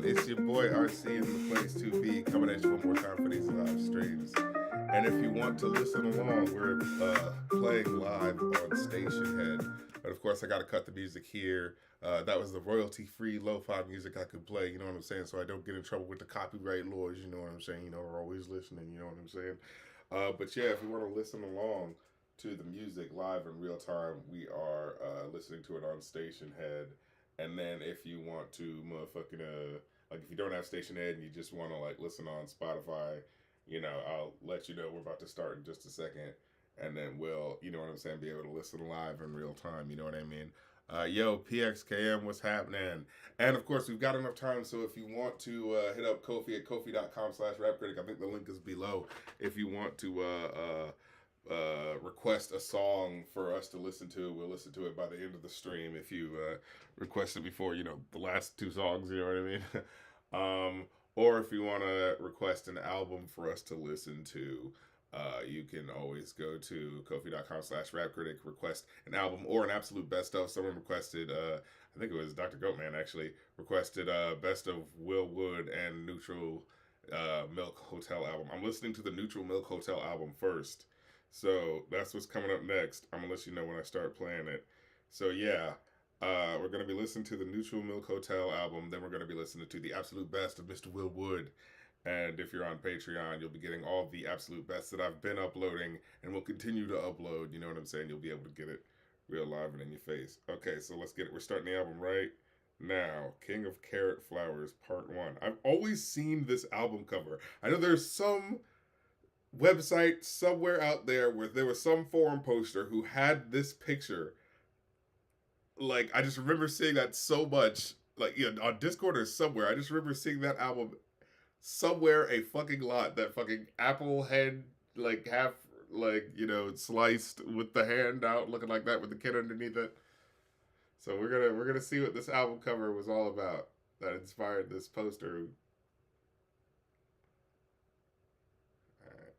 It's your boy RC in the place to be coming at you one more time for these live streams. And if you want to listen along, we're playing live on Station Head. But of course, I got to cut the music here. That was the royalty-free lo-fi music I could play. You know what I'm saying? So I don't get in trouble with the copyright laws. You know what I'm saying? You know, we're always listening. You know what I'm saying? But yeah, if you want to listen along to the music live in real time, we are listening to it on Station Head. And then if you want to motherfucking like if you don't have Station Head and you just want to like listen on Spotify, you know, I'll let you know we're about to start in just a second, and then we'll, you know what I'm saying, be able to listen live in real time. You know what I mean? Yo, PXKM, what's happening? And of course, we've got enough time, so if you want to hit up Kofi at kofi.com/rapcritic, I think the link is below. If you want to request a song for us to listen to, we'll listen to it by the end of the stream. If you request it before, you know, the last two songs, you know what I mean? Or if you want to request an album for us to listen to, you can always go to kofi.com/rapcritic, request an album or an absolute best of. Someone requested, I think it was Dr. Goatman actually, requested best of Will Wood and Neutral Milk Hotel album. I'm listening to the Neutral Milk Hotel album first. So that's what's coming up next. I'm going to let you know when I start playing it. So yeah, we're going to be listening to the Neutral Milk Hotel album. Then we're going to be listening to the absolute best of Mr. Will Wood. And if you're on Patreon, you'll be getting all the absolute best that I've been uploading and will continue to upload. You know what I'm saying? You'll be able to get it real live and in your face. Okay, so let's get it. We're starting the album right now. King of Carrot Flowers, Part 1. I've always seen this album cover. I know there's some website somewhere out there where there was some forum poster who had this picture. Like, I just remember seeing that so much. Like, you know, on Discord or somewhere. I just remember seeing that album somewhere a fucking lot. That fucking apple head, like, half, like, you know, sliced with the hand out looking like that with the kid underneath it. So we're gonna see what this album cover was all about that inspired this poster. Alright.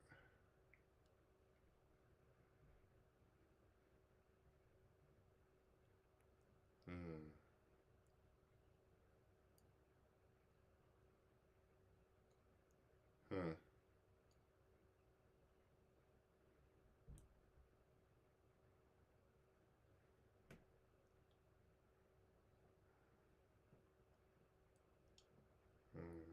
Hmm. Huh. Hmm.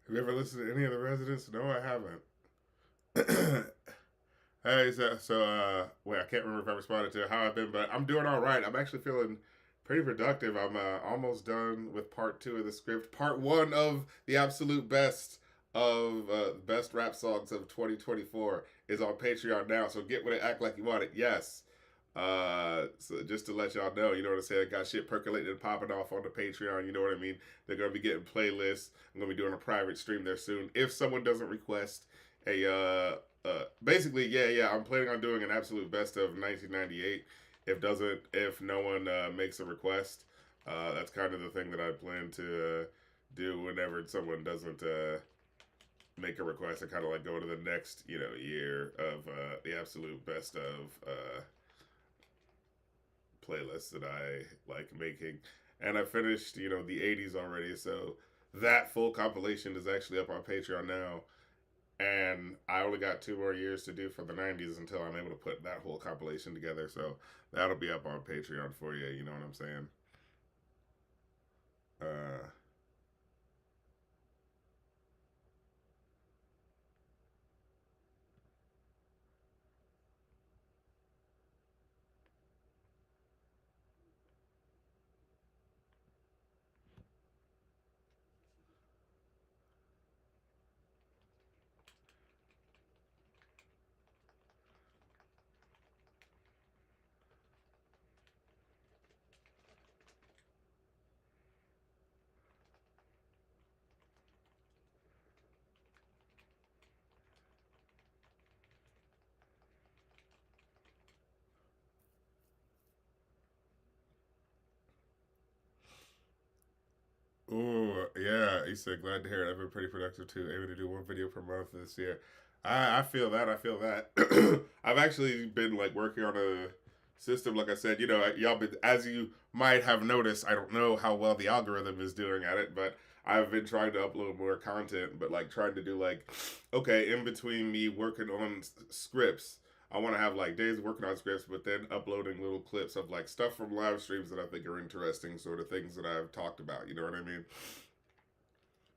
Have you ever listened to any of the Residents? No, I haven't. Hey, wait, I can't remember if I responded to how I've been, but I'm doing all right. I'm actually feeling pretty productive. I'm almost done with part two of the script. Part one of the absolute best of best rap songs of 2024 is on Patreon now. So get with it, act like you want it. Yes. So just to let y'all know, you know what I'm saying? I got shit percolating and popping off on the Patreon. You know what I mean? They're gonna be getting playlists. I'm gonna be doing a private stream there soon. If someone doesn't request a basically, yeah, I'm planning on doing an absolute best of 1998. If no one makes a request, that's kind of the thing that I plan to do whenever someone doesn't make a request. I kind of like go to the next, you know, year of the absolute best of playlists that I like making. And I finished, you know, the 80s already, so that full compilation is actually up on Patreon now, and I only got 2 more years to do for the '90s until I'm able to put that whole compilation together. So that'll be up on Patreon for you. You know what I'm saying? Uh, Ooh, yeah. He said, glad to hear it. I've been pretty productive too, able to do one video per month this year. I feel that. I feel that. I've actually been like working on a system, like I said, y'all been, as you might have noticed, I don't know how well the algorithm is doing at it, but I've been trying to upload more content, but like trying to do like, okay, in between me working on scripts, I want to have like days working on scripts, but then uploading little clips of like stuff from live streams that I think are interesting, sort of things that I've talked about. You know what I mean?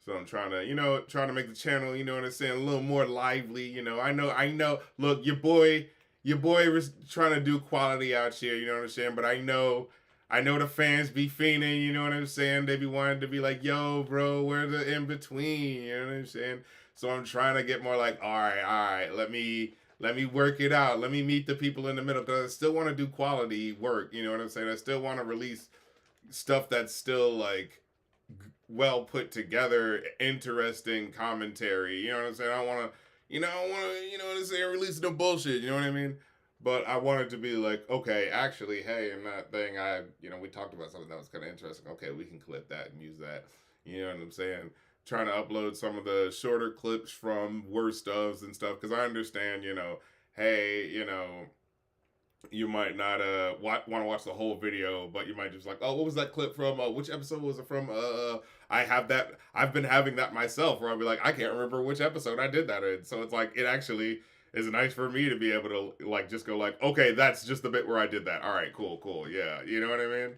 So I'm trying to, trying to make the channel, you know what I'm saying, a little more lively. I know. Look, your boy was trying to do quality out here. You know what I'm saying? But I know the fans be fiending. You know what I'm saying? They be wanting to be like, yo, bro, where's the in between? You know what I'm saying? So I'm trying to get more like, all right, let me work it out. Let me meet the people in the middle because I still want to do quality work. You know what I'm saying? I still want to release stuff that's still like well put together, interesting commentary. You know what I'm saying? I want to, you know what I'm saying, release no bullshit. You know what I mean? But I wanted to be like, okay, actually, hey, in that thing, we talked about something that was kind of interesting. Okay, we can clip that and use that. You know what I'm saying? Trying to upload some of the shorter clips from worst ofs and stuff because I understand, hey, you might not want to watch the whole video, but you might just like, oh, what was that clip from? Which episode was it from? I have that. I've been having that myself, where I'll be like, I can't remember which episode I did that in. So it's like it actually is nice for me to be able to like just go like, okay, that's just the bit where I did that. All right, cool, yeah, you know what I mean.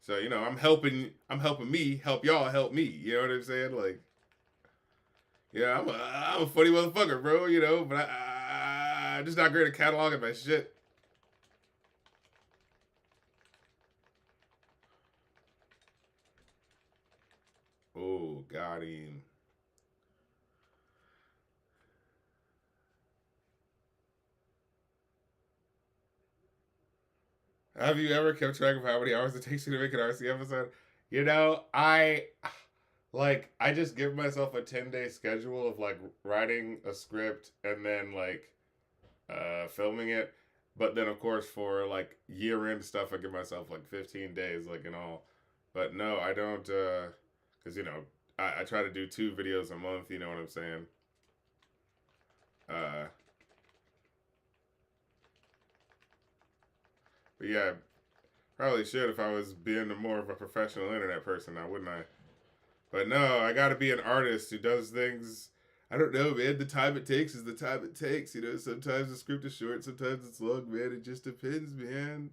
So I'm helping me help y'all help me. You know what I'm saying? Like, yeah, I'm a funny motherfucker, bro. But I'm just not great at cataloging my shit. Oh, got him. Have you ever kept track of how many hours it takes you to make an RC episode? I just give myself a 10-day schedule of like writing a script and then like filming it. But then of course for like year end stuff I give myself like 15 days like in all. But no, I don't cuz I try to do 2 videos a month, you know what I'm saying? Uh but yeah, probably should if I was being more of a professional internet person now, wouldn't I? But no, I got to be an artist who does things. I don't know, man. The time it takes is the time it takes. Sometimes the script is short, sometimes it's long, man. It just depends, man.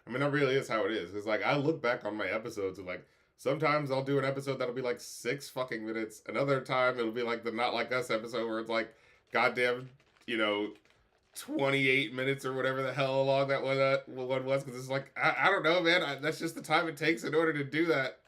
I mean, that really is how it is. It's like I look back on my episodes and like sometimes I'll do an episode that'll be like 6 fucking minutes. Another time it'll be like the Not Like Us episode where it's like goddamn, you know, 28 minutes or whatever the hell long that one was because it's like I don't know, man. That's just the time it takes in order to do that.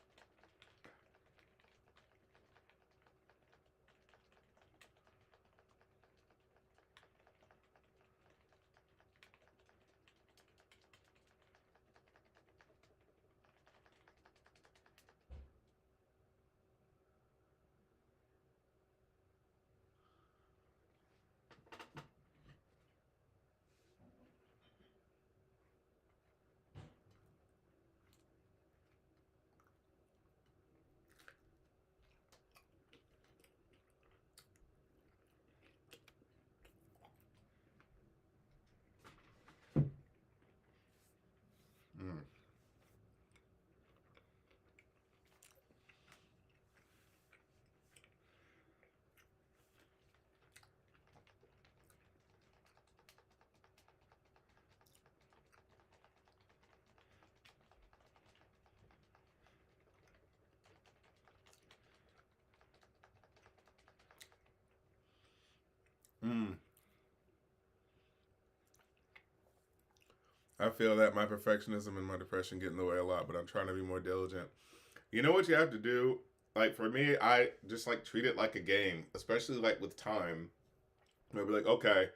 I feel that my perfectionism and my depression get in the way a lot, but I'm trying to be more diligent. You know what you have to do? Like for me, I just like treat it like a game, especially like with time. I'll be like, okay,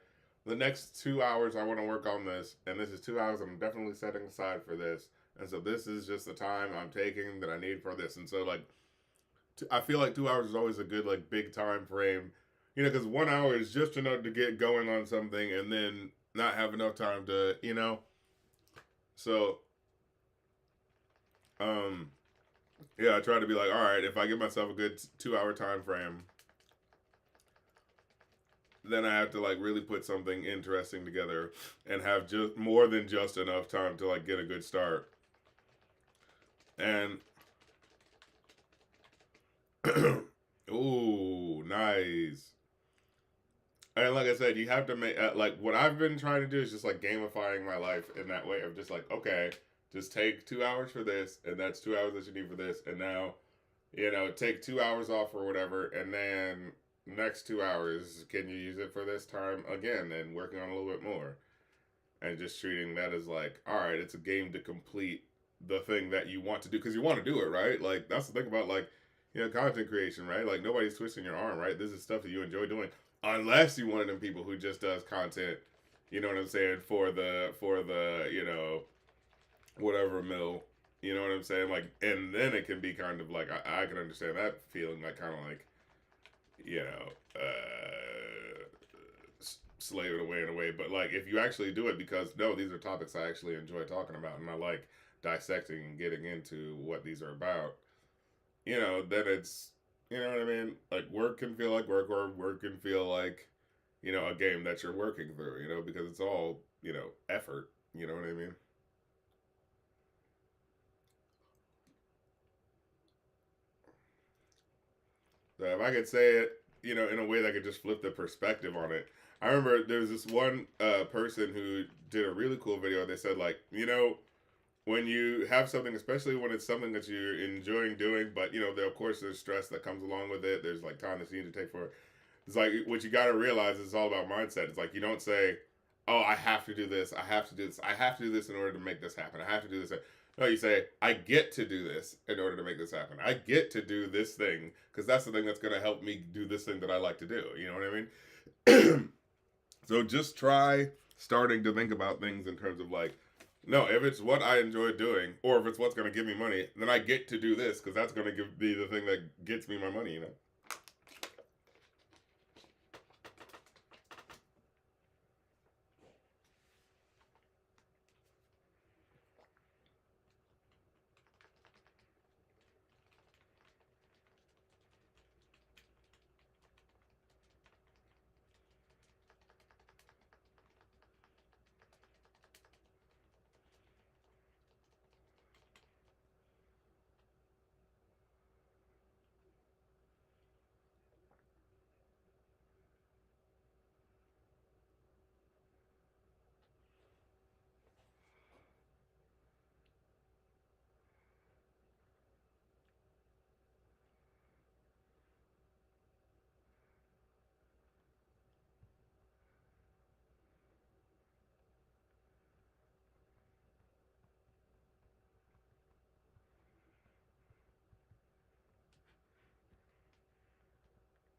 the next 2 hours I want to work on this, and this is 2 hours I'm definitely setting aside for this, and so this is just the time I'm taking that I need for this, and so like I feel like 2 hours is always a good like big time frame, because 1 hour is just enough to get going on something, and then not have enough time to so um yeah, I try to be like, all right, if I give myself a good 2 hour time frame, then I have to like really put something interesting together and have just more than just enough time to like get a good start. And ooh, nice. And like I said, you have to make like what I've been trying to do is just like gamifying my life in that way of just like, okay, just take 2 hours for this, and that's 2 hours that you need for this, and now, take 2 hours off or whatever, and then next 2 hours, can you use it for this time again and working on a little bit more, and just treating that as like, all right, it's a game to complete the thing that you want to do because you want to do it, right? Like that's the thing about like content creation, right? Like nobody's twisting your arm, right? This is stuff that you enjoy doing, unless you're one of them people who just does content. You know what I'm saying, for the whatever mill. You know what I'm saying? Like, and then it can be kind of like I can understand that feeling, like kind of like you know, slave it away in a way. But like, if you actually do it because no, these are topics I actually enjoy talking about, and I like dissecting and getting into what these are about. Then it's what I mean. Like, work can feel like work, or work can feel like a game that you're working through. Because it's all effort. You know what I mean? So if I could say it, in a way that could just flip the perspective on it. I remember there was this one person who did a really cool video. They said like, when you have something, especially when it's something that you're enjoying doing, but there of course there's stress that comes along with it. There's like time that you need to take for it. It's like what you got to realize is all about mindset. It's like you don't say, "Oh, I have to do this. I have to do this. I have to do this in order to make this happen. I have to do this." No, you say, "I get to do this in order to make this happen. I get to do this thing because that's the thing that's going to help me do this thing that I like to do." You know what I mean? So just try starting to think about things in terms of like, no, if it's what I enjoy doing, or if it's what's going to give me money, then I get to do this because that's going to be the thing that gets me my money.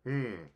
Hmm.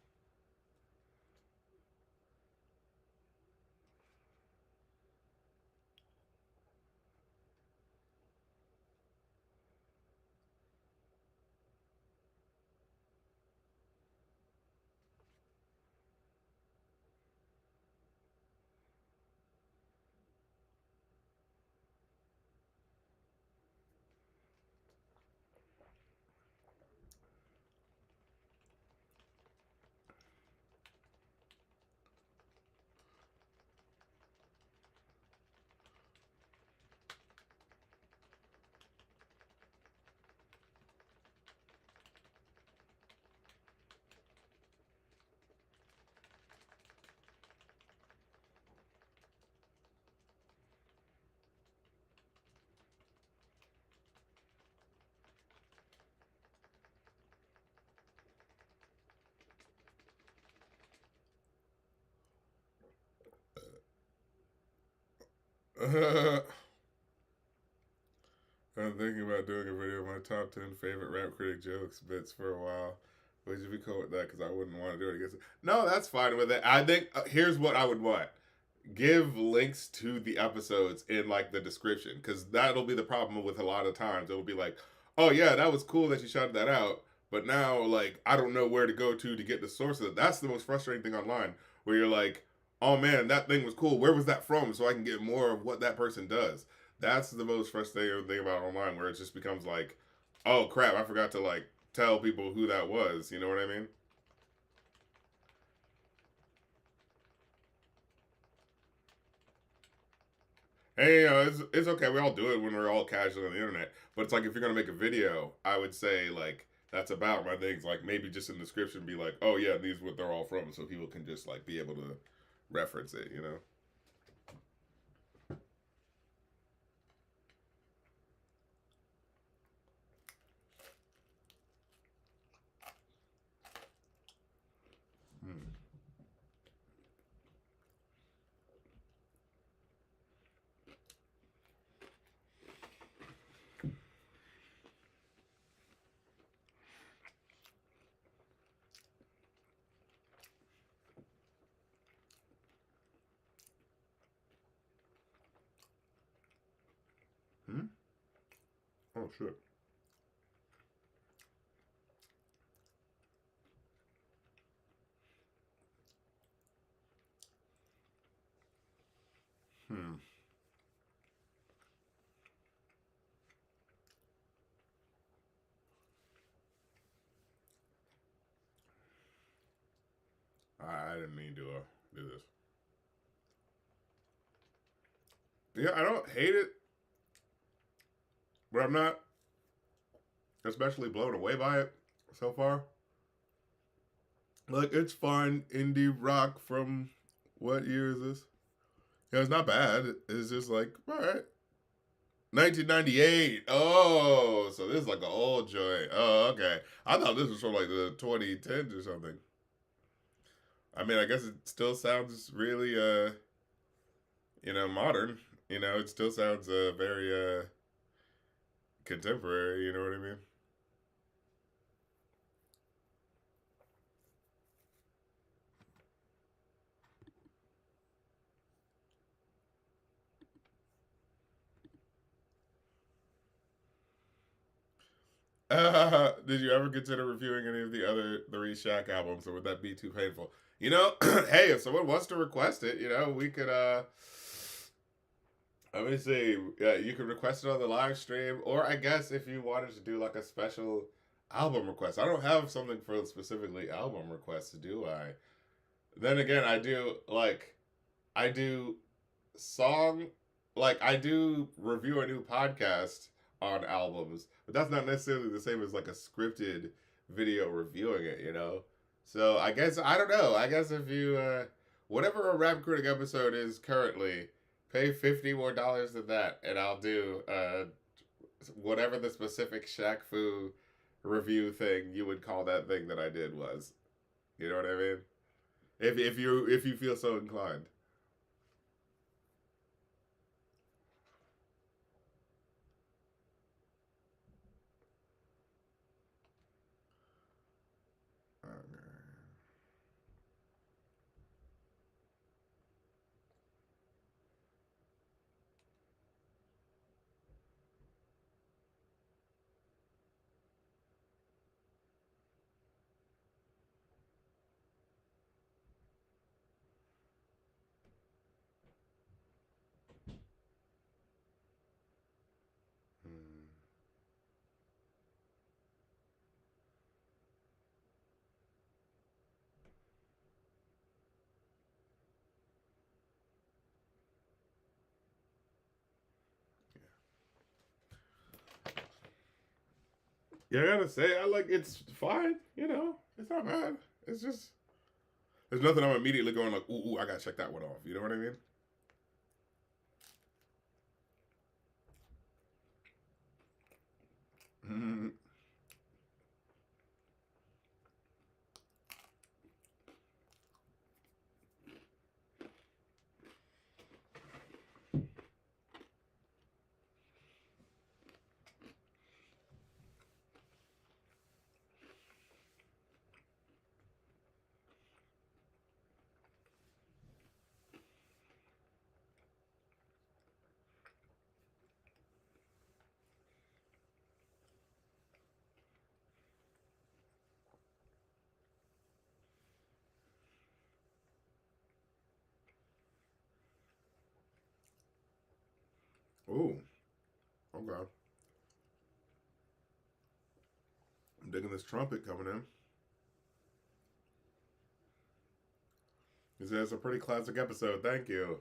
I'm thinking about doing a video of my top 10 favorite rap critic jokes bits for a while. Would you be cool with that? Because I wouldn't want to do it against it. No, that's fine with it. I think here's what I would want: give links to the episodes in like the description, because that'll be the problem with a lot of times. It'll be like, oh yeah, that was cool that you shouted that out, but now like I don't know where to go to get the source of it. That's the most frustrating thing online, where you're like, oh man, that thing was cool. Where was that from? So I can get more of what that person does. That's the most frustrating thing about online, where it just becomes like, oh crap, I forgot to like tell people who that was. You know what I mean? Hey, it's okay. We all do it when we're all casual on the internet. But it's like if you're gonna make a video, I would say like that's about my things. Like maybe just in the description, be like, oh yeah, these are what they're all from, so people can just like be able to reference it. You know? Hmm. Hmm? Oh shit. Hmm. I didn't mean to do this. Yeah, I don't hate it, but I'm not especially blown away by it so far. Like it's fine indie rock from what year is this? Yeah, it's not bad. It's just like all right. 1998. Oh, so this is like an old joint. Oh, okay. I thought this was from like the 2010s or something. I mean, I guess it still sounds really, modern. It still sounds very contemporary. You know what I mean? Did you ever consider reviewing any of the other three Shaq albums, or would that be too painful? Hey, if someone wants to request it, we could. Let me see. You could request it on the live stream, or I guess if you wanted to do like a special album request. I don't have something for specifically album requests, do I? Then again, I do song like I do review a new podcast on albums, but that's not necessarily the same as like a scripted video reviewing it. So I guess I don't know. I guess if you whatever a rap critic episode is currently, pay $50 more than that, and I'll do whatever the specific Shaq Fu review thing you would call that thing that I did was. You know what I mean? If you feel so inclined. Hmm. Yeah, I gotta say, I like it's fine. It's not bad. It's just there's nothing I'm immediately going like, ooh, I gotta check that one off. You know what I mean? Mm-hmm. Ooh, okay. I'm digging this trumpet coming in. This is a pretty classic episode. Thank you.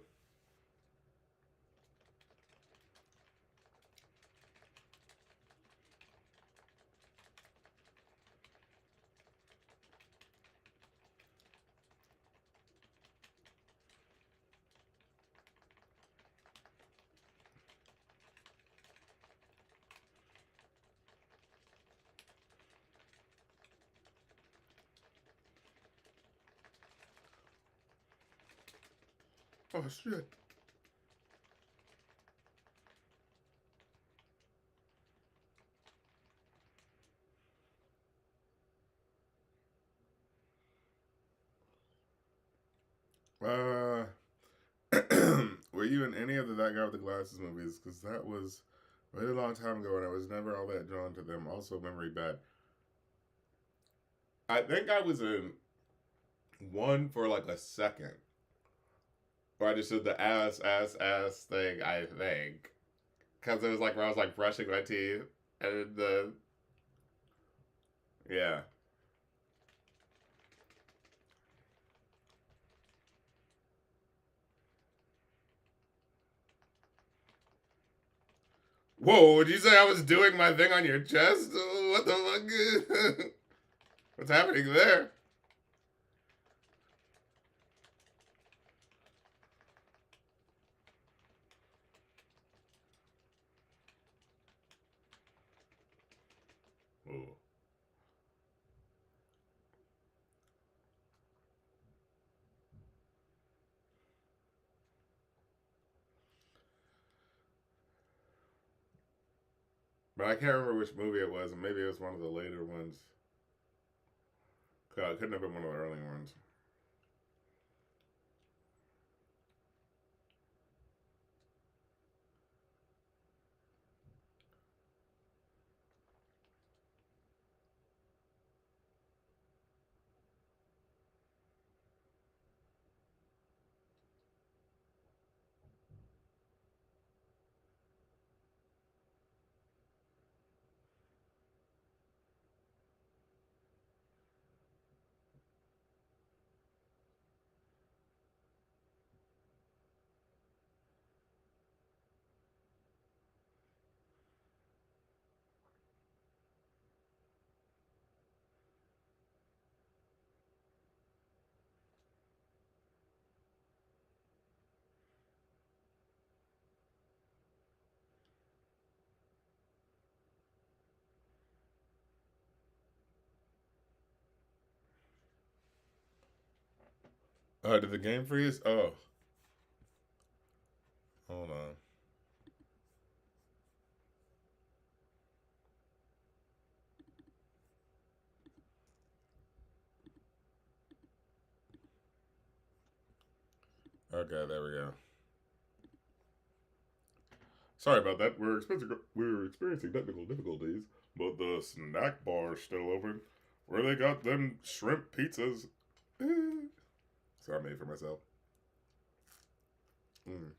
Oh shit. Uh, were you in any of the That Guy with the Glasses movies? Because that was a really long time ago, and I was never all that drawn to them. Also, memory bad. I think I was in one for like a second, where I just did the ass thing. I think because it was like where I was like brushing my teeth, and the yeah. Whoa! Would you say I was doing my thing on your chest? What the fuck? What's happening there? Ooh. But I can't remember which movie it was, and maybe it was one of the later ones. God, it couldn't have been one of the early ones. Did the game freeze? Oh, hold on. Okay, there we go. Sorry about that. We're experiencing technical difficulties, but the snack bar is still open, where they got them shrimp pizzas. So I made for myself. Mm.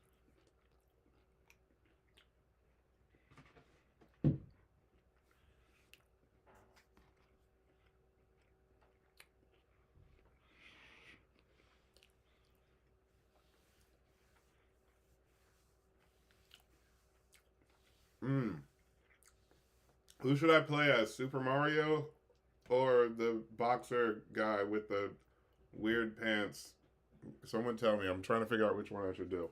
Mm. Who should I play as? Super Mario or the boxer guy with the weird pants? Someone tell me. I'm trying to figure out which one I should do.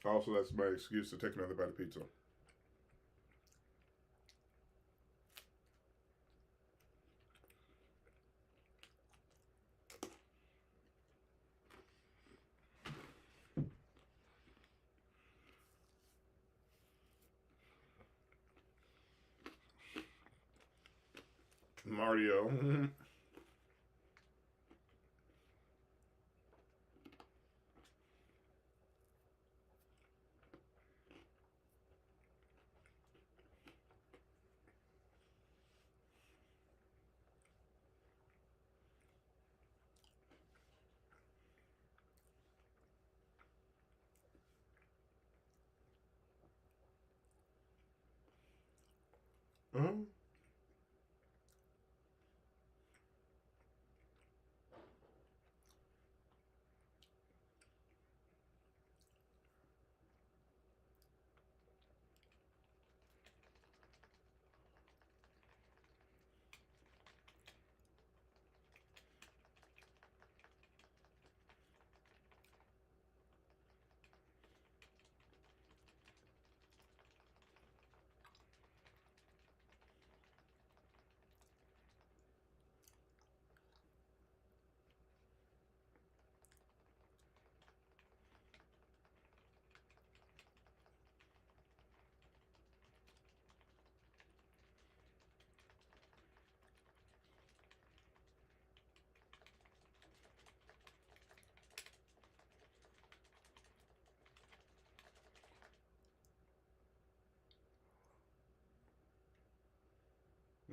Also, that's my excuse to take another bite of pizza. Mario. Oh.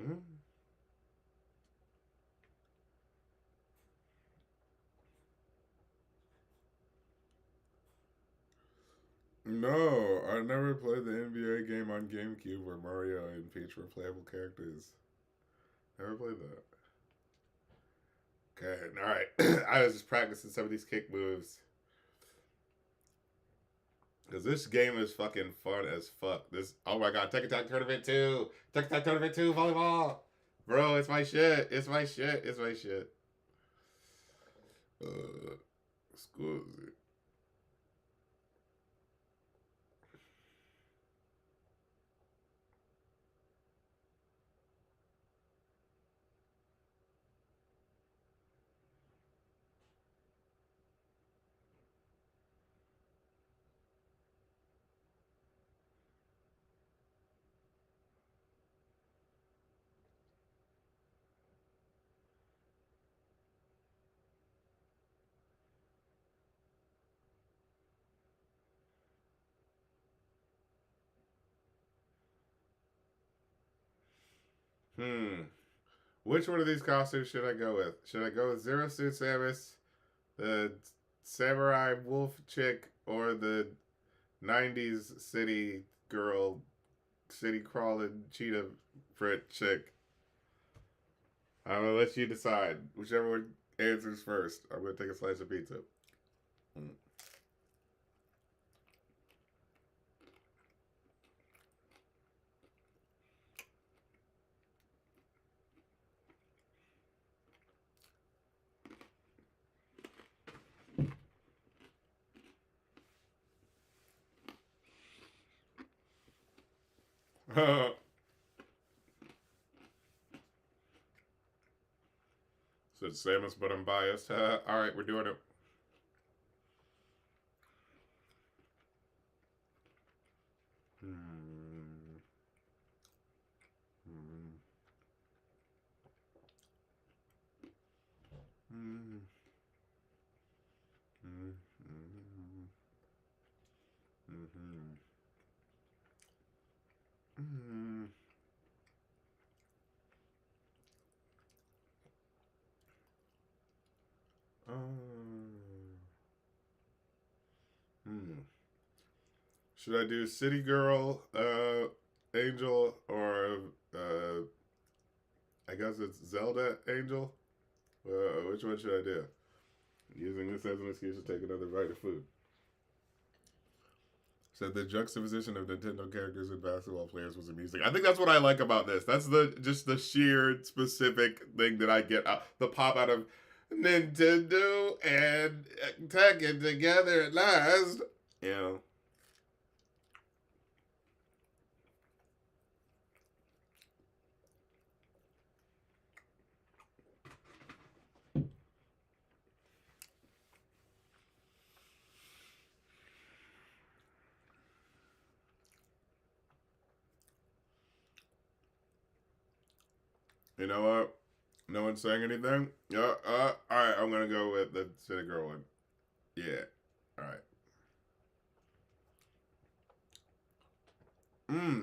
Mm. No, I never played the NBA game on GameCube where Mario and Peach were playable characters. Never played that. Okay, all right. I was just practicing some of these kick moves because this game is fucking fun as fuck. This, oh my god, Tekken Tag Tournament 2, Tekken Tag Tournament 2 volleyball, bro. It's my shit. It's my shit. It's my shit. Exquisite. Hmm. Which one of these costumes should I go with? Should I go with Zero Suit Samus, the Samurai Wolf chick, or the 90s city girl, city crawling cheetah print chick? I'm gonna let you decide. Whichever one answers first, I'm gonna take a slice of pizza. Said Samus, but I'm biased. All right, we're doing it. Hmm. Hmm. Hmm. Hmm. Hmm. Hmm. Hmm. Hmm. Should I do City Girl, Angel, or I guess it's Zelda Angel? Which one should I do? Using this as an excuse to take another bite of food. Said the juxtaposition of Nintendo characters and basketball players was amusing. I think that's what I like about this. That's the just the sheer specific thing that I get the pop out of Nintendo and Tekken together at last. You know. You know what? No one's saying anything. Yeah. All right. I'm gonna go with the City Girl one. Yeah. All right.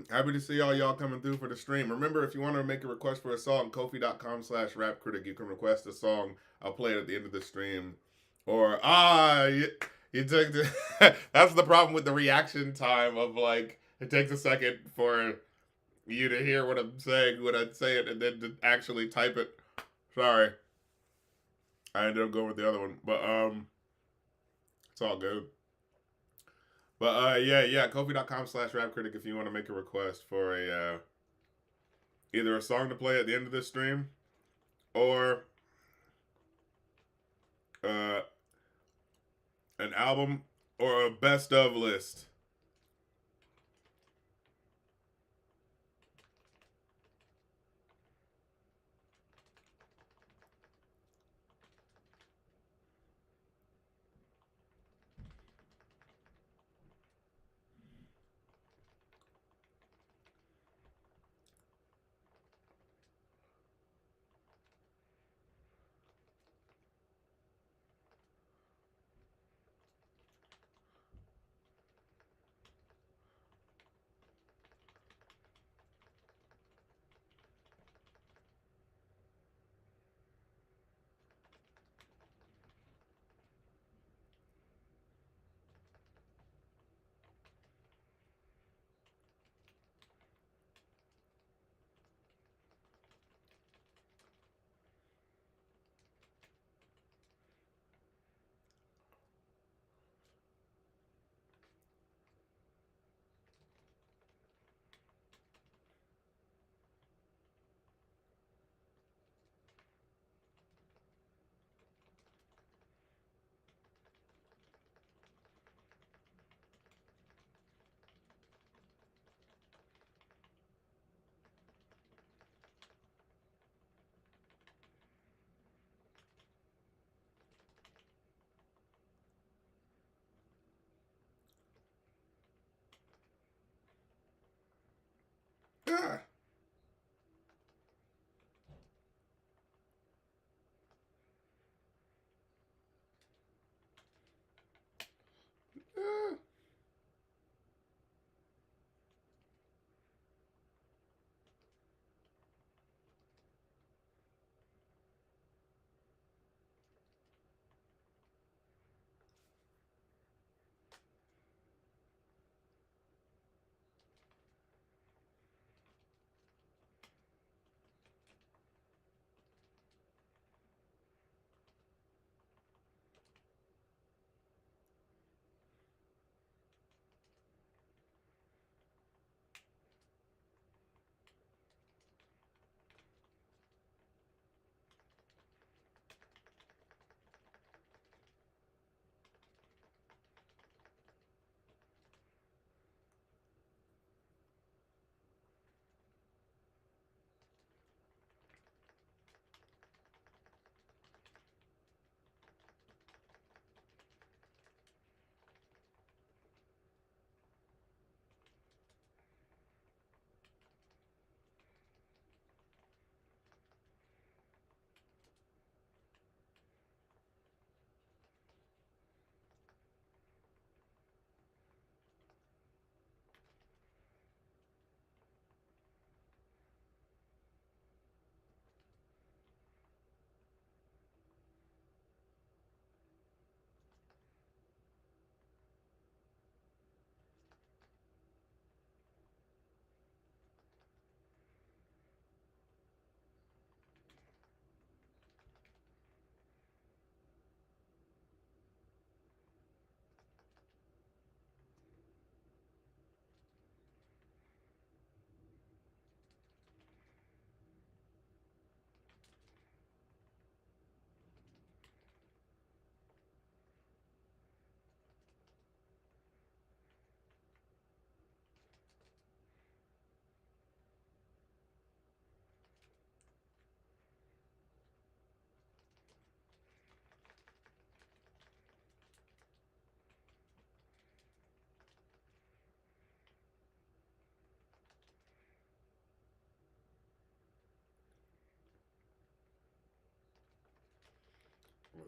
Happy to see all y'all coming through for the stream. Remember, if you want to make a request for a song, Kofi.com/rapcritic. You can request a song. I'll play it at the end of the stream. Or, you took the. That's the problem with the reaction time of like, it takes a second for you to hear what I'm saying when I say it and then to actually type it. Sorry. I ended up going with the other one. But it's all good. But yeah, Kofi.com/rapcritic if you want to make a request for a either a song to play at the end of this stream or uh an album or a best of list. Ah. Ah.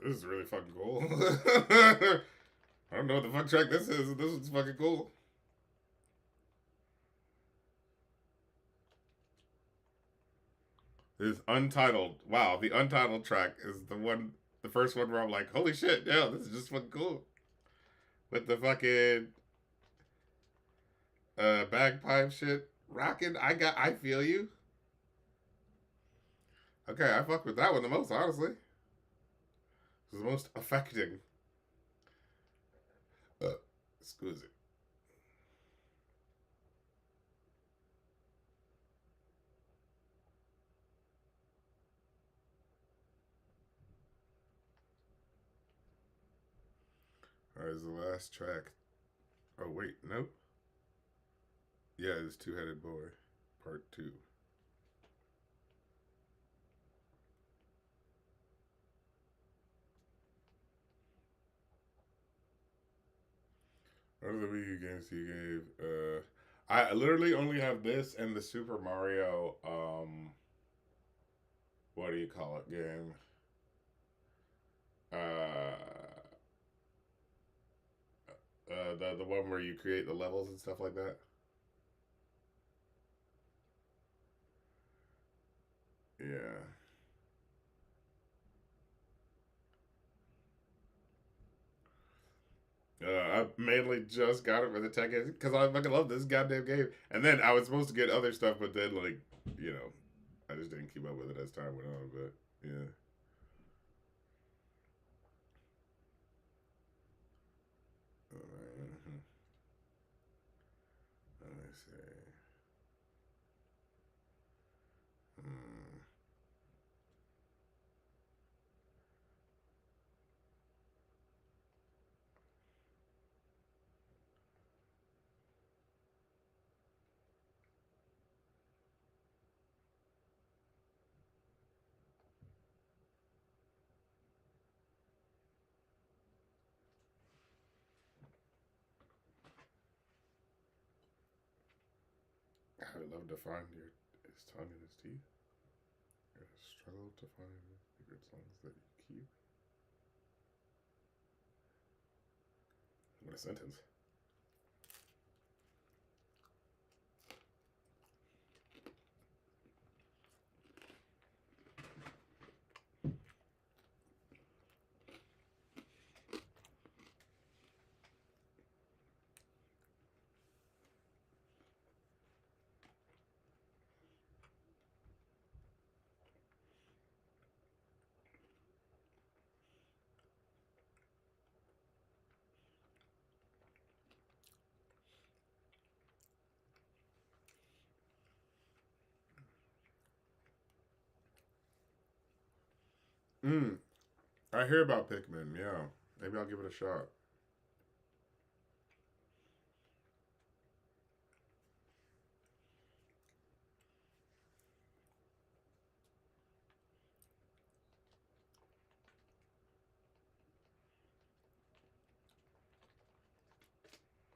This is really fucking cool. I don't know what the fuck track this is. This is fucking cool. This is Untitled. Wow, the Untitled track is the first one where I'm like, holy shit, yeah, this is just fucking cool. With the fucking bagpipe shit Rockin', I feel you. Okay, I fuck with that one the most, honestly. It's the most affecting. Excuse it. Alright, is the last track. Oh, wait, no. Yeah, it's Two Headed Boy, part two. What are the Wii U games you gave? I literally only have this and the Super Mario, what do you call it, game? Uh, the one where you create the levels and stuff like that. Yeah. I mainly just got it for the tech because I fucking love this goddamn game. And then I was supposed to get other stuff, but then like you know, I just didn't keep up with it as time went on. But yeah, uh, let me see. Hmm. I would love to find his tongue and his teeth. I struggle to find the good songs that you keep. What a sentence. Hmm. I hear about Pikmin. Yeah, maybe I'll give it a shot.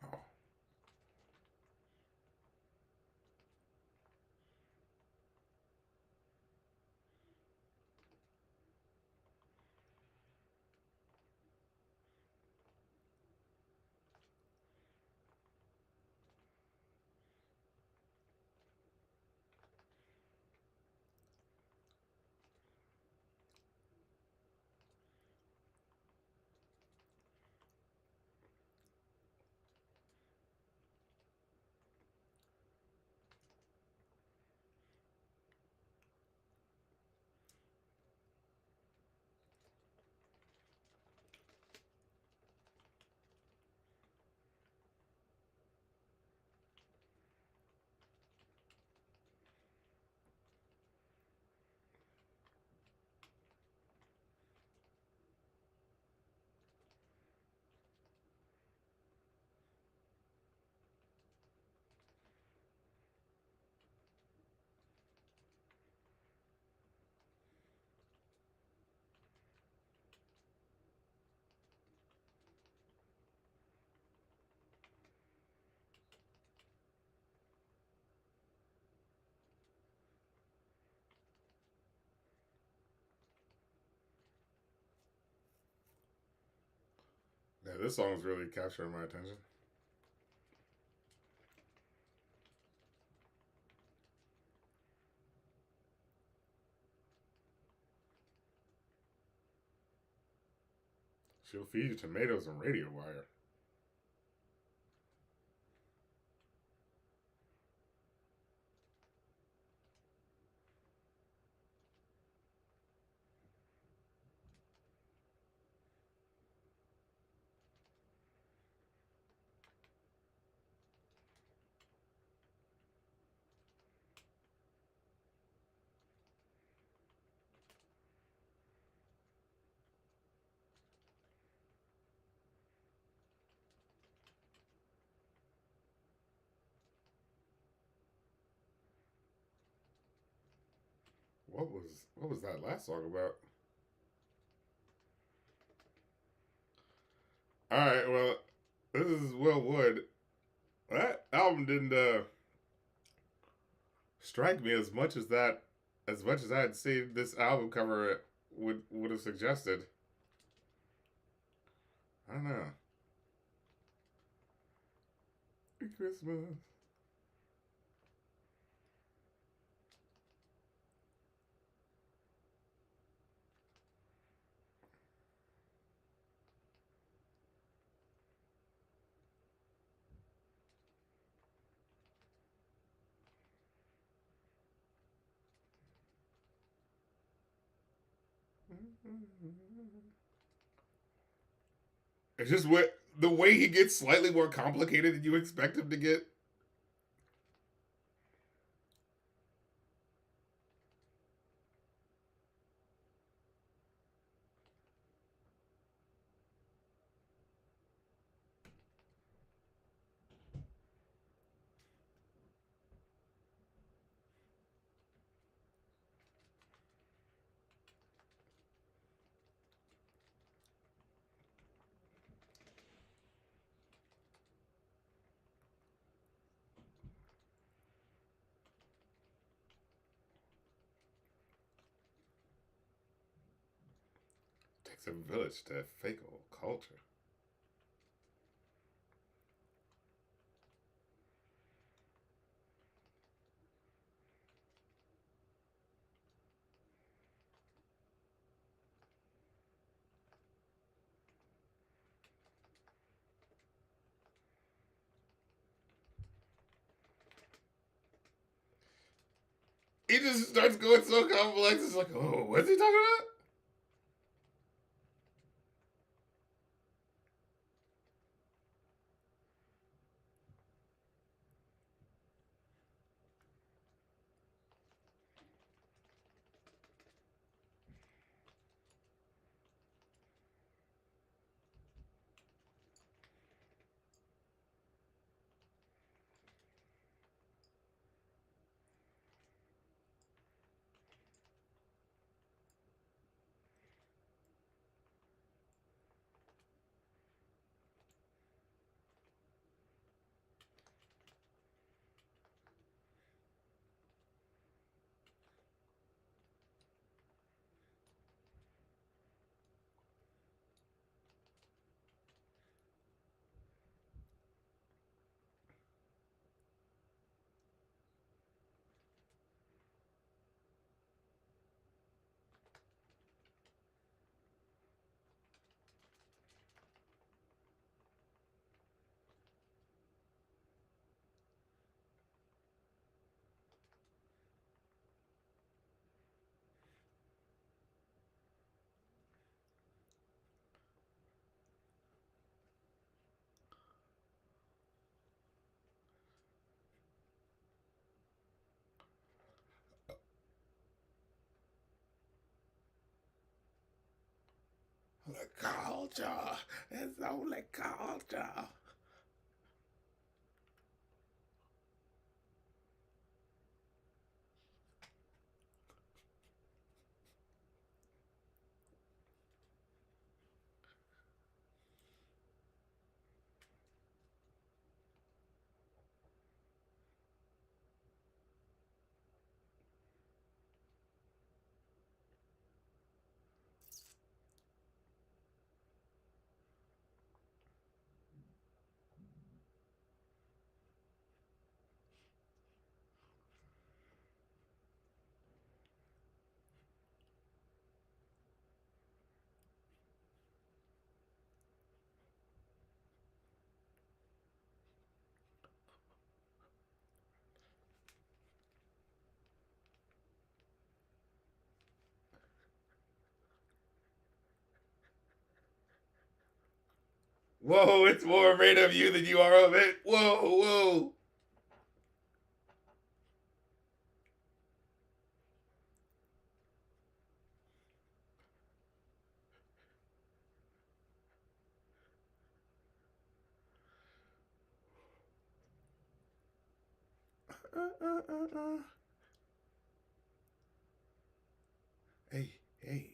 Oh. Yeah, this song's really capturing my attention. She'll feed you tomatoes and radio wire. what was that last song about? All right, well, this is Will Wood. That album didn't strike me as much as that, as much as I had seen this album cover would have suggested. I don't know. Christmas. It's just what the way he gets slightly more complicated than you expect him to get. Takes a village to fake old culture. He just starts going so complex. It's like, oh, what's he talking about? The culture. It's only culture. Whoa, it's more afraid of you than you are of it. Whoa, whoa. Uh, uh, uh, uh. Hey.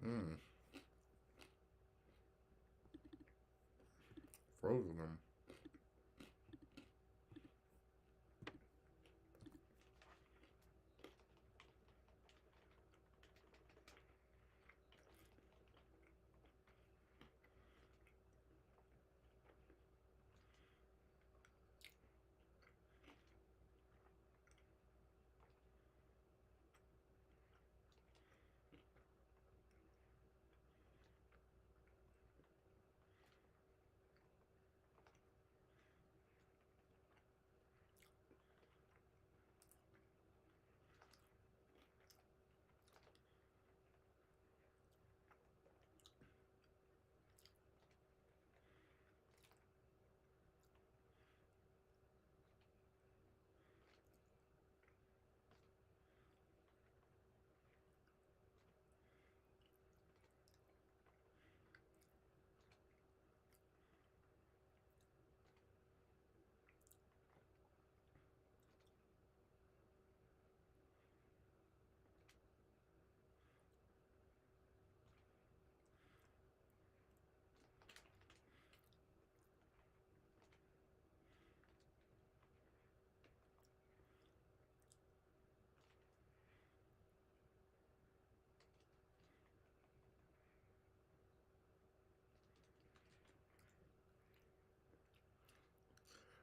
Mm. Frozen them.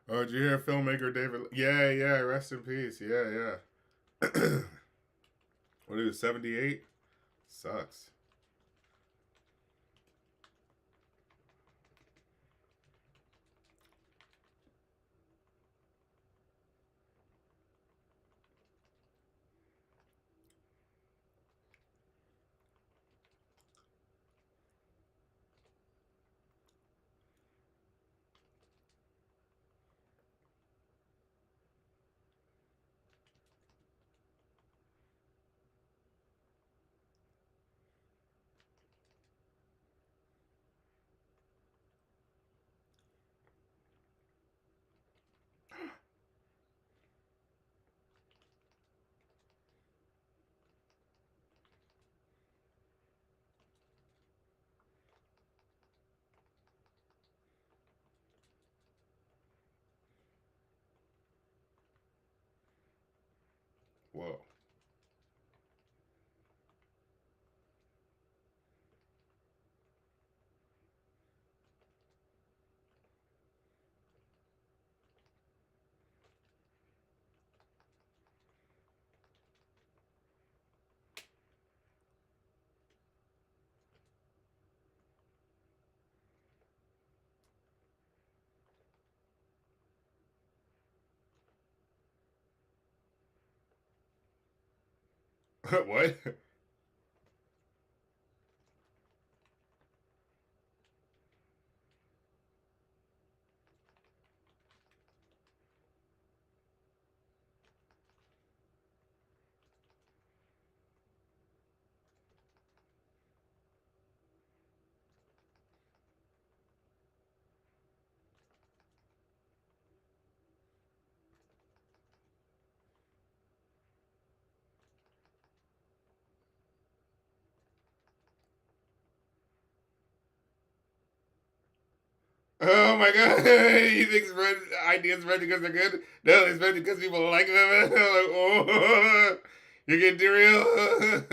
Oh, did you hear filmmaker David? Yeah, yeah. Rest in peace. Yeah, yeah. What is 78? Sucks. Whoa. What? Oh my god! You think spread ideas spread because they're good? No, they spread because people like them. Like, oh, you're getting too real.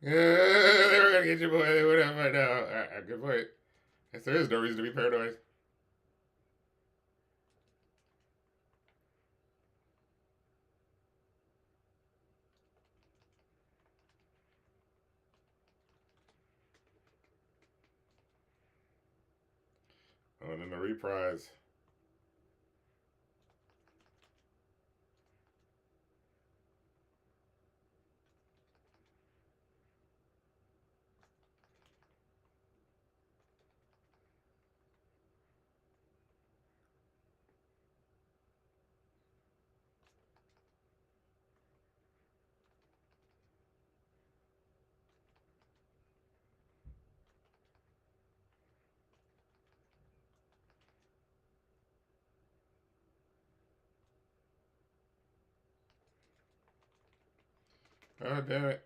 They were gonna get you, boy. They would have. I know. Good point. Yes, there is no reason to be paranoid. Oh, and then the reprise. Oh, damn it.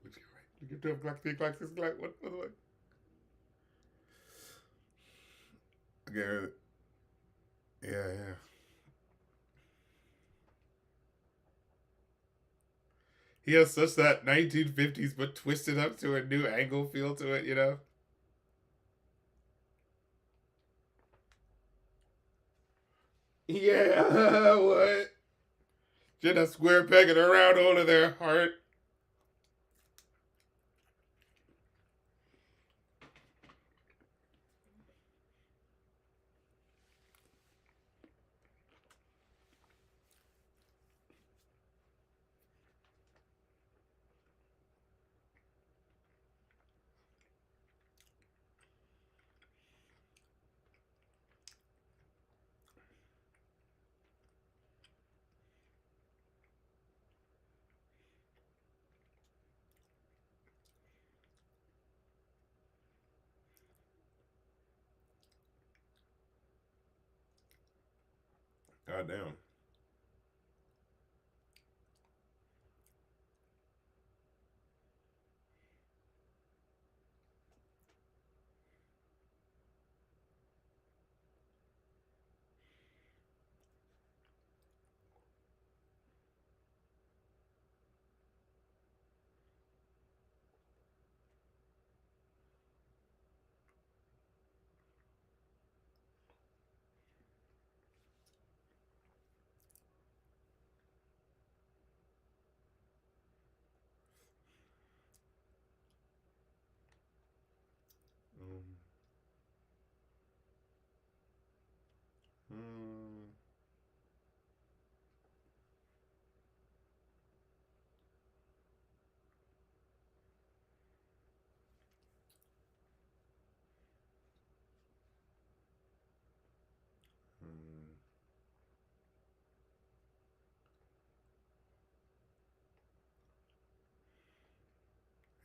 Look right. Look at 2 o'clock, 3 o'clock, 6 o'clock. What? Again, yeah. He has such that 1950s but twisted up to a new angle feel to it, you know? Yeah, what? Just a square peg in a round hole in their heart. God damn. Um, mm, mm,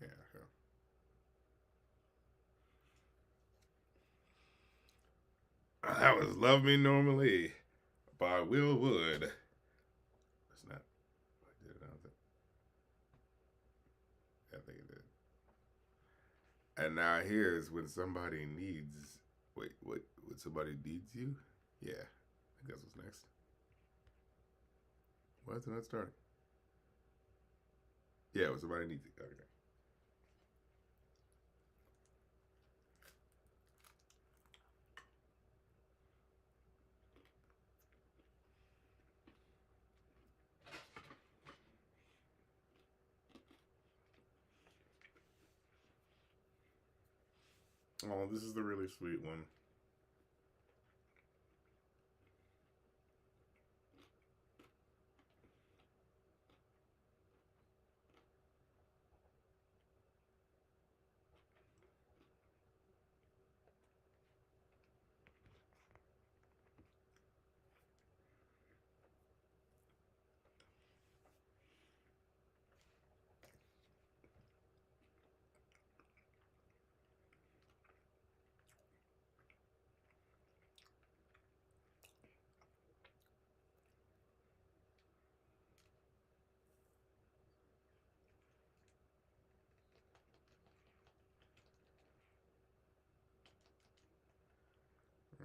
yeah, yeah. That was Love Me Normally by Will Wood. That's not. I did it. I don't think. I think it did. And now here's when somebody needs. Wait, what? When somebody needs you? Yeah. I think that's what's next. Why is it not starting? Yeah, when somebody needs you. Okay. Oh, this is the really sweet one.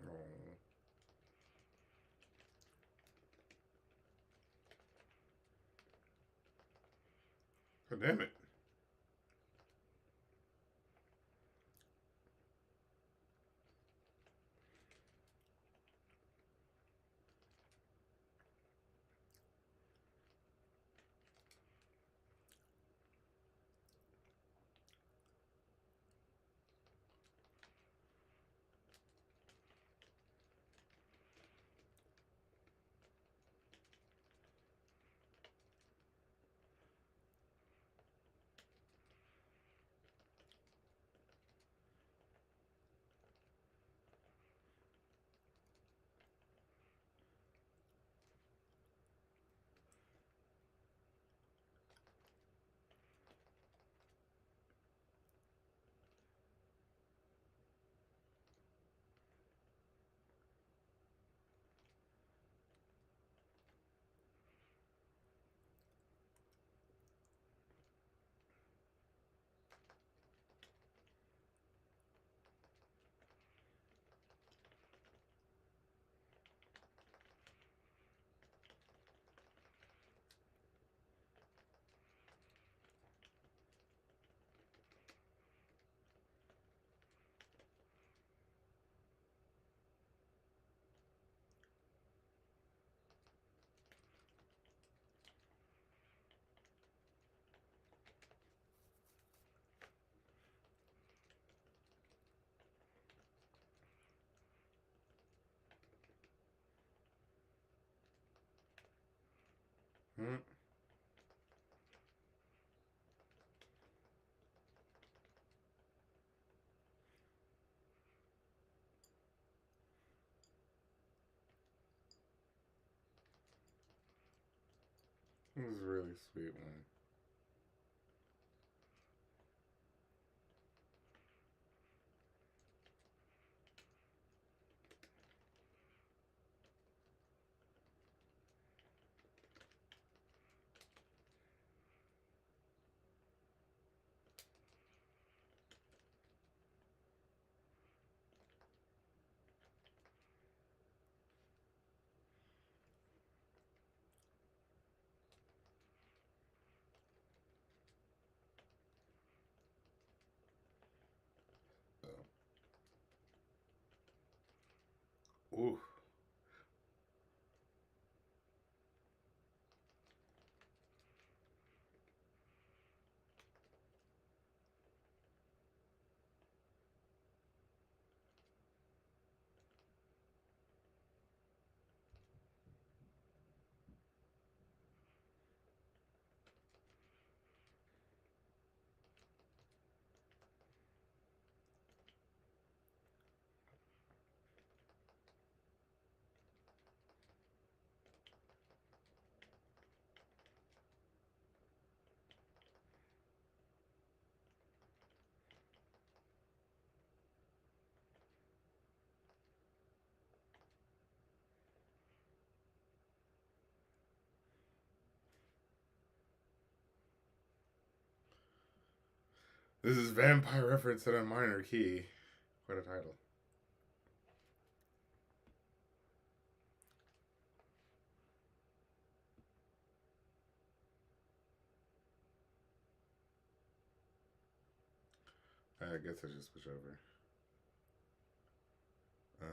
Oh, God damn it. Hmm. This is a really sweet one. Ooh. This is vampire reference in a minor key. What a title. I guess I just switch over. Uh,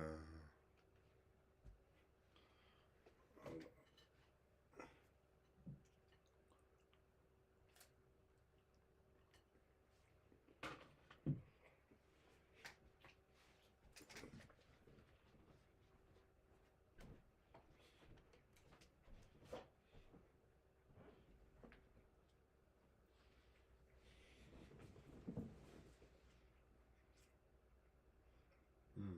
hmm.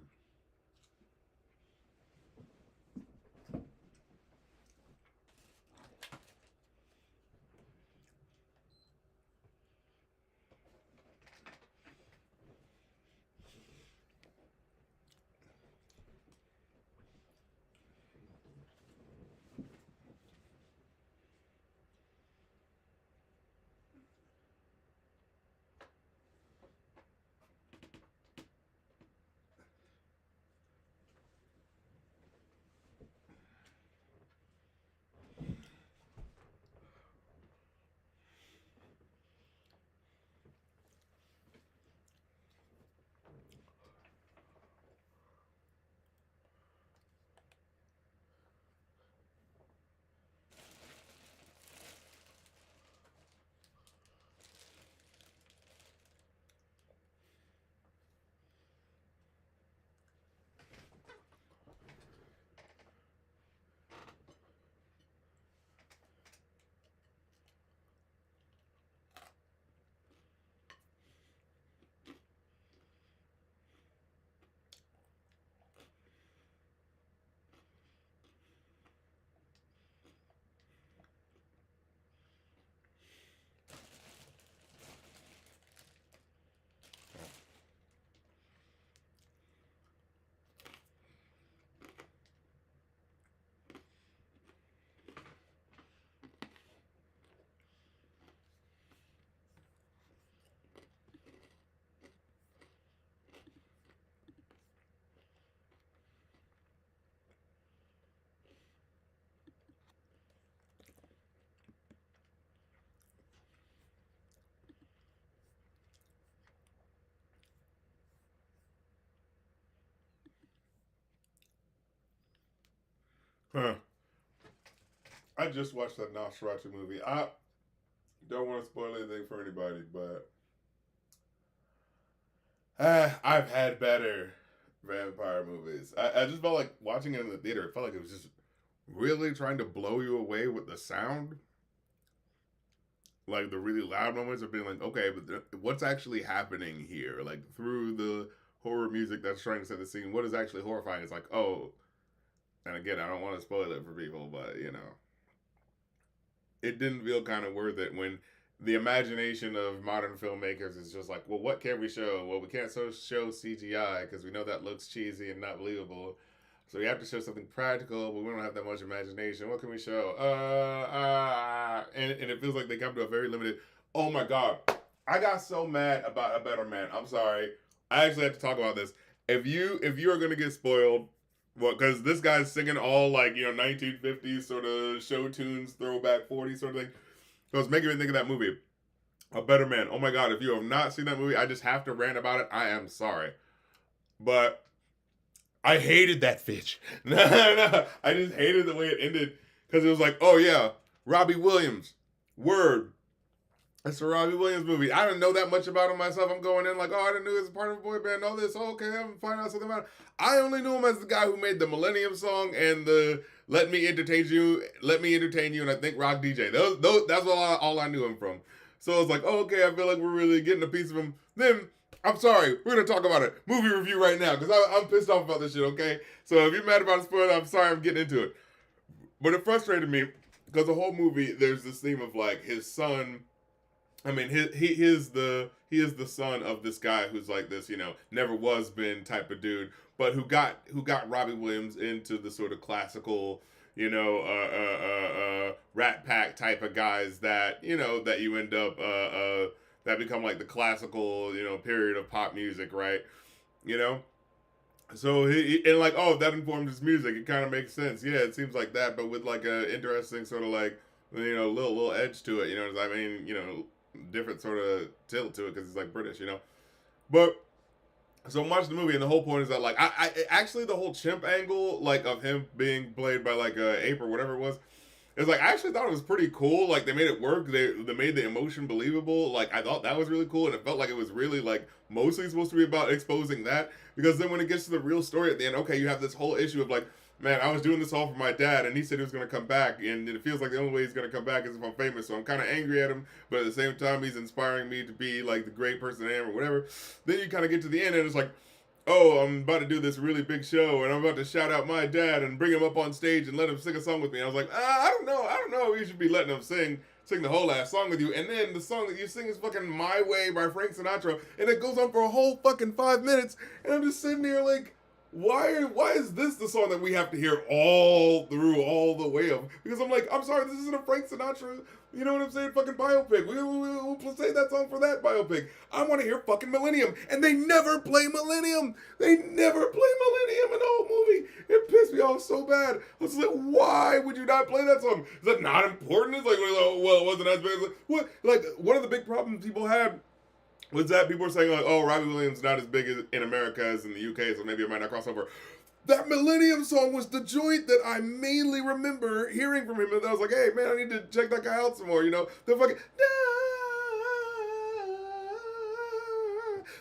Huh. I just watched that Nosferatu movie. I don't want to spoil anything for anybody, but I've had better vampire movies. I just felt like watching it in the theater. It felt like it was just really trying to blow you away with the sound. Like the really loud moments of being like, okay, but what's actually happening here? Like through the horror music that's trying to set the scene, what is actually horrifying? It's like, oh, and again, I don't want to spoil it for people, but you know, it didn't feel kind of worth it when the imagination of modern filmmakers is just like, well, what can we show? Well, we can't show CGI because we know that looks cheesy and not believable. So we have to show something practical, but we don't have that much imagination. What can we show? And it feels like they come to a very limited. Oh my god, I got so mad about A Better Man. I'm sorry. I actually have to talk about this. If you are gonna get spoiled, well, because this guy's singing all like 1950s sort of show tunes, throwback 40s sort of thing. So it's making me think of that movie, A Better Man. Oh my god, if you have not seen that movie, I just have to rant about it. I am sorry, but I hated that bitch. No, no, I just hated the way it ended because it was like, oh yeah, Robbie Williams, word. It's a Robbie Williams movie. I didn't know that much about him myself. I'm going in like, oh, I didn't know he was a part of a boy band. All this, oh, okay, I'm finding out something about it. I only knew him as the guy who made the Millennium song and the Let Me Entertain You, and I think Rock DJ. That's all I knew him from. So I was like, oh, okay, I feel like we're really getting a piece of him. Then I'm sorry, we're gonna talk about it. Movie review right now because I'm pissed off about this shit. Okay, so if you're mad about a spoiler, I'm sorry, I'm getting into it. But it frustrated me because the whole movie there's this theme of like his son. I mean, he is the son of this guy who's like this, never was been type of dude, but who got Robbie Williams into the sort of classical, Rat Pack type of guys that that you end up that become like the classical period of pop music, right? You know. So and like, oh, that informed his music. It kind of makes sense. Yeah, it seems like that, but with like a interesting sort of like little edge to it. I mean, different sort of tilt to it because it's like British. But so I'm watching the movie and the whole point is that like I actually the whole chimp angle like of him being played by like a ape or whatever it was. It's like I actually thought it was pretty cool. Like they made it work. They made the emotion believable. Like I thought that was really cool, and it felt like it was really like mostly supposed to be about exposing that. Because then when it gets to the real story at the end, okay, you have this whole issue of like, man, I was doing this all for my dad, and he said he was gonna come back, and it feels like the only way he's gonna come back is if I'm famous. So I'm kind of angry at him, but at the same time, he's inspiring me to be like the great person I am or whatever. Then you kind of get to the end, and it's like, oh, I'm about to do this really big show, and I'm about to shout out my dad and bring him up on stage and let him sing a song with me. And I was like, I don't know, you should be letting him sing the whole ass song with you. And then the song that you sing is fucking My Way by Frank Sinatra, and it goes on for a whole fucking 5 minutes, and I'm just sitting here like, why is this the song that we have to hear all the way of? Because I'm like, I'm sorry, this isn't a Frank Sinatra, you know what I'm saying, fucking biopic. We'll say that song for that biopic. I want to hear fucking Millennium, and they never play Millennium. They never play Millennium in the whole movie. It pissed me off so bad. I was like, why would you not play that song? Is that not important? It's like, well, it wasn't as big. Like, what? Like, one of the big problems people had was that people were saying like, oh, Robbie Williams not as big in America as in the UK, so maybe it might not cross over. That Millennium song was the joint that I mainly remember hearing from him, and I was like, hey man, I need to check that guy out some more. The fucking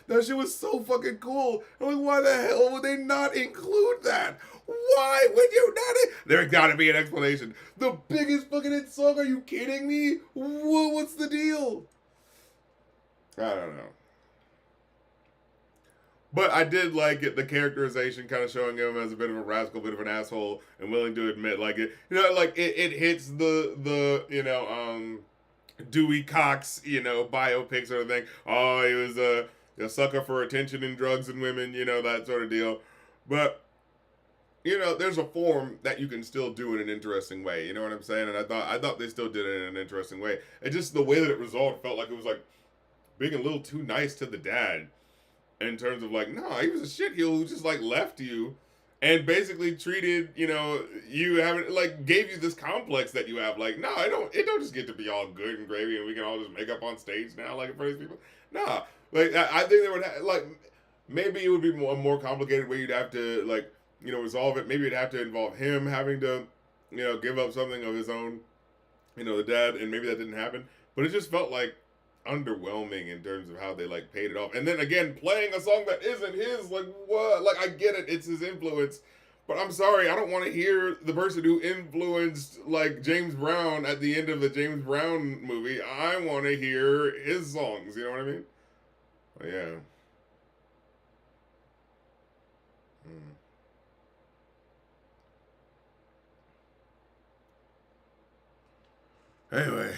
that shit was so fucking cool. I'm like, why the hell would they not include that? Why would you not? There's gotta be an explanation. The biggest fucking hit song? Are you kidding me? What's the deal? I don't know. But I did like it, the characterization kind of showing him as a bit of a rascal, bit of an asshole, and willing to admit, like, it hits the Dewey Cox, biopic sort of thing. Oh, he was a sucker for attention and drugs and women, that sort of deal. But, there's a form that you can still do in an interesting way, you know what I'm saying? And I thought they still did it in an interesting way. It just, the way that it resolved felt like it was like, being a little too nice to the dad in terms of like, no, he was a shitheel who just like left you and basically treated, you having like gave you this complex that you have. Like, no, it don't just get to be all good and gravy and we can all just make up on stage now like in front of these people. Nah. Like I think they would like maybe it would be a more complicated way you'd have to like, resolve it. Maybe it'd have to involve him having to, give up something of his own, the dad, and maybe that didn't happen. But it just felt like underwhelming in terms of how they like paid it off, and then again playing a song that isn't his. Like, what? Like, I get it, it's his influence, but I'm sorry, I don't want to hear the person who influenced like James Brown at the end of the James Brown movie. I want to hear his songs, you know what I mean? But yeah. Anyway.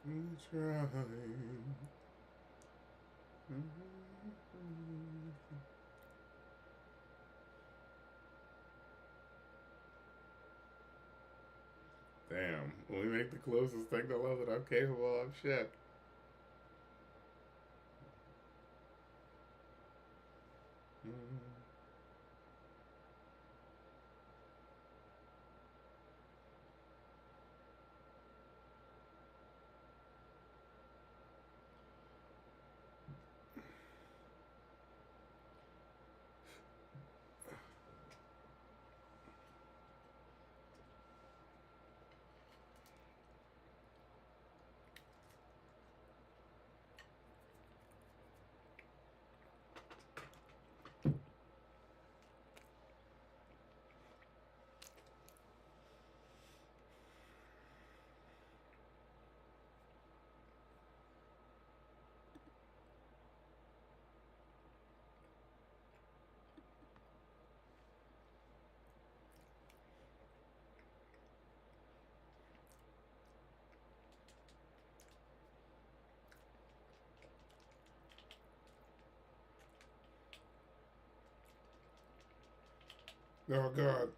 I'm trying. Damn, when we make the closest thing to love that I'm capable of, shit. Oh God.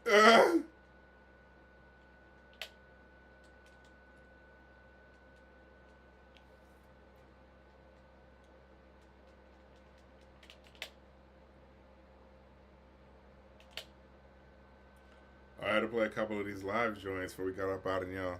Uh, I had to play a couple of these live joints before we got up out of y'all.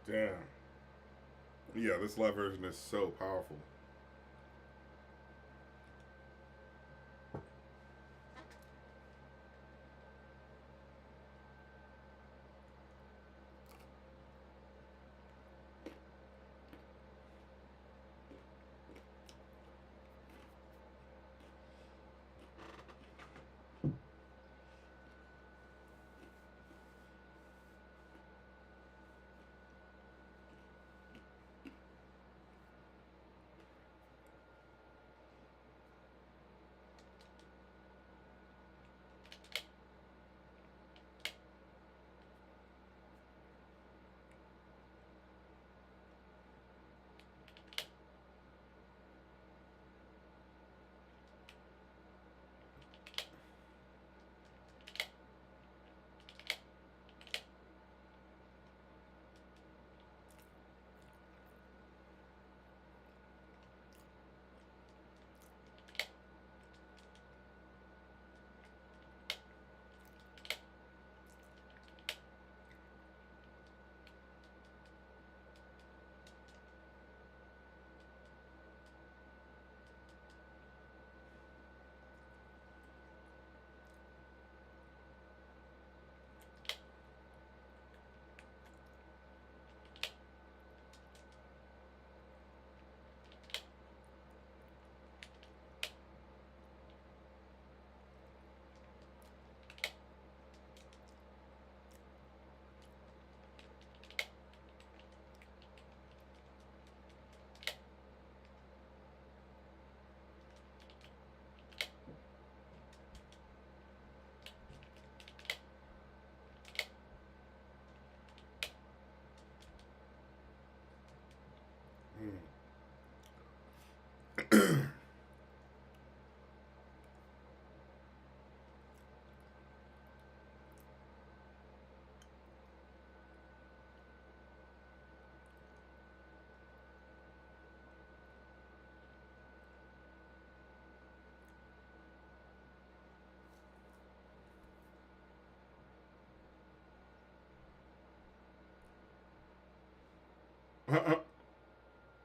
Damn. Yeah, this live version is so powerful.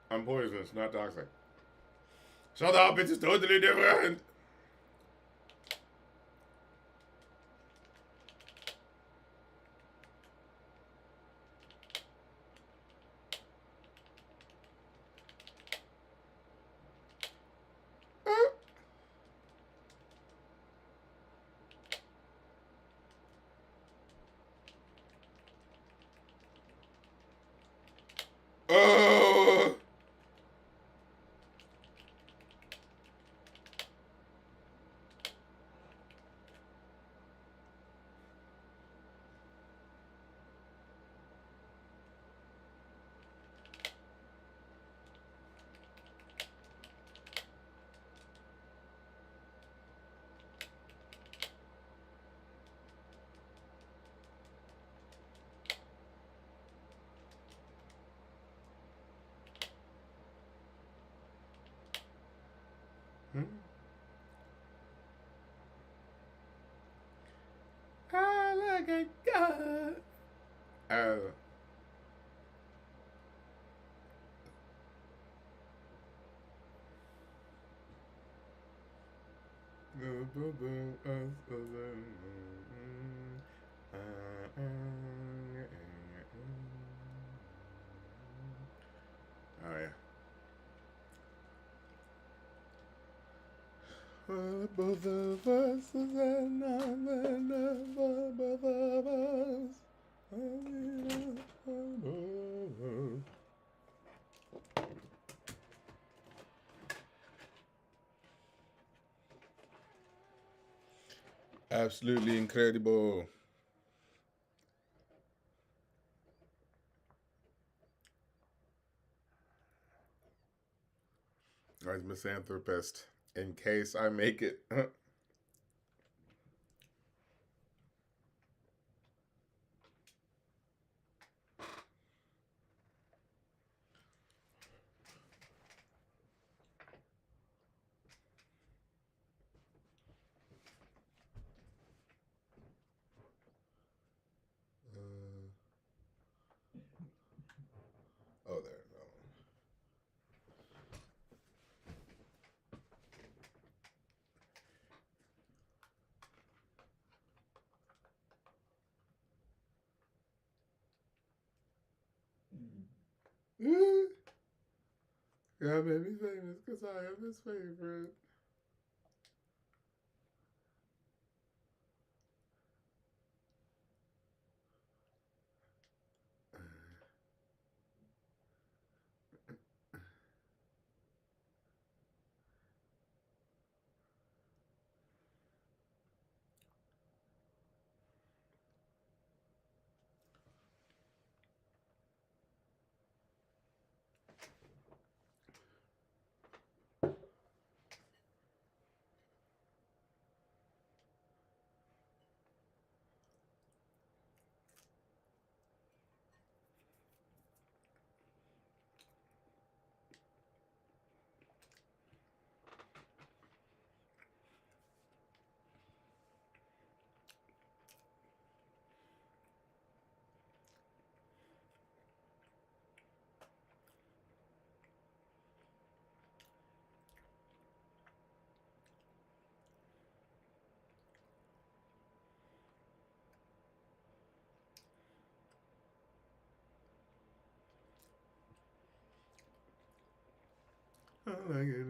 I'm poisonous, not toxic. Shut up, it's totally different. Oh. Hmm? I like a god. Oh. Oh yeah. Both of us and both of us. Absolutely incredible. As misanthropist, in case I make it. God made me famous because I am his favorite. I like it.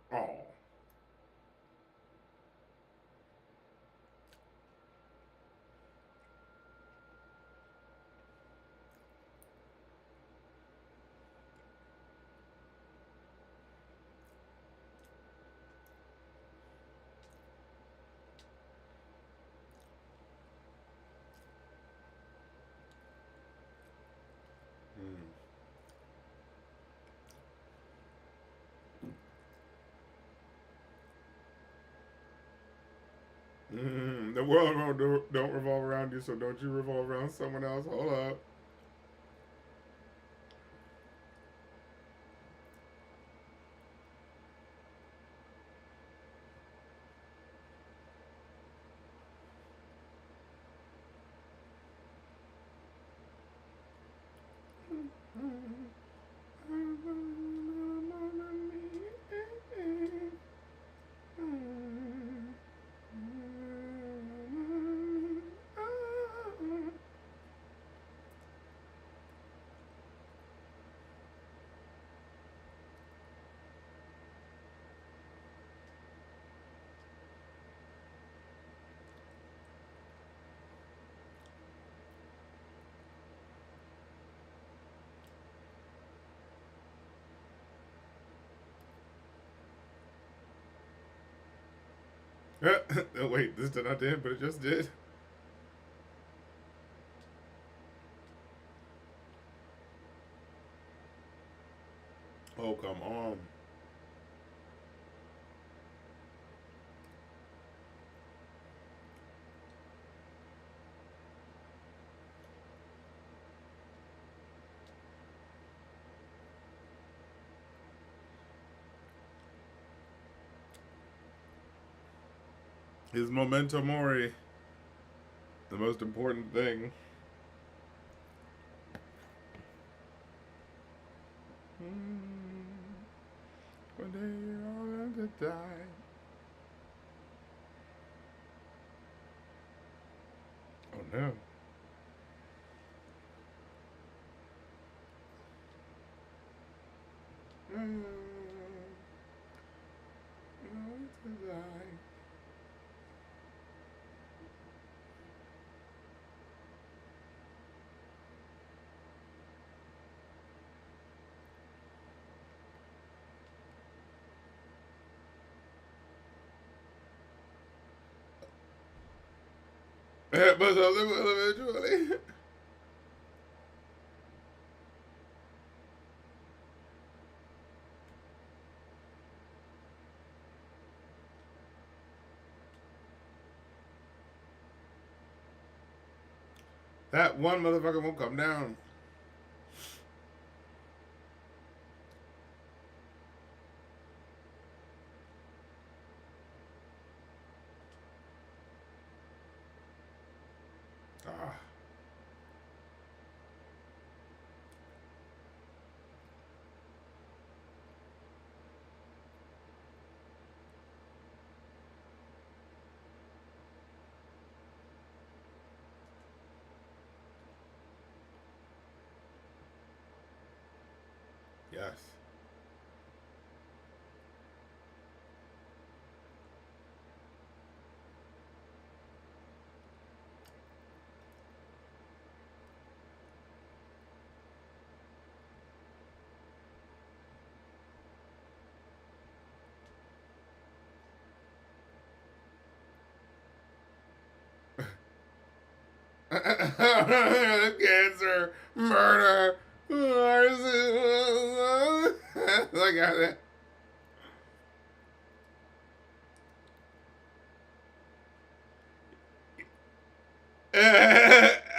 Oh. The world don't revolve around you, so don't you revolve around someone else. Hold up. Oh, wait, this did not end, but it just did. Oh, come on. His memento mori, the most important thing. One day you're all going to die. Oh no. Mm, going to die. But something will eventually. That one motherfucker won't come down. Ah. Yes. Cancer, murder, arson. I got it.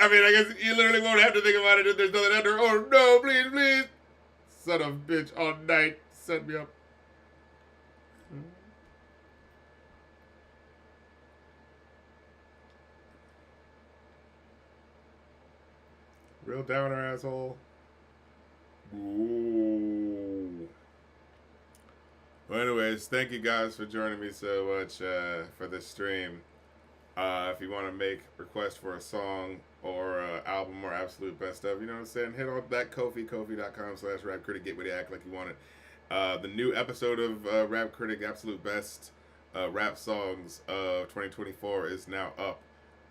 I mean, I guess you literally won't have to think about it if there's nothing under. Oh no, please, please. Son of a bitch, all night. Set me up. Real downer, asshole. Ooh. Well, anyways, thank you guys for joining me so much for this stream. If you want to make requests for a song or album or absolute best stuff, you know what I'm saying, hit on that kofi.com/rap critic, get what you act like you want it. The new episode of Rap Critic Absolute Best Rap Songs of 2024 is now up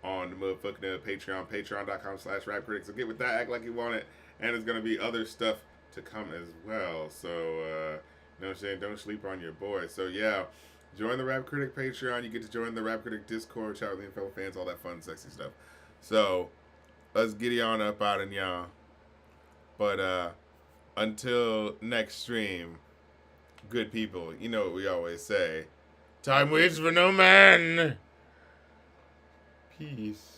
on the motherfucking Patreon, patreon.com/rap critic. So get with that, act like you want it, and there's going to be other stuff to come as well. So, you know what I'm saying, don't sleep on your boy. So, yeah. Join the Rap Critic Patreon. You get to join the Rap Critic Discord, chat with your fellow fans, all that fun, sexy stuff. So, let's get on up out and y'all. But until next stream, good people, you know what we always say. Time waits for no man. Peace.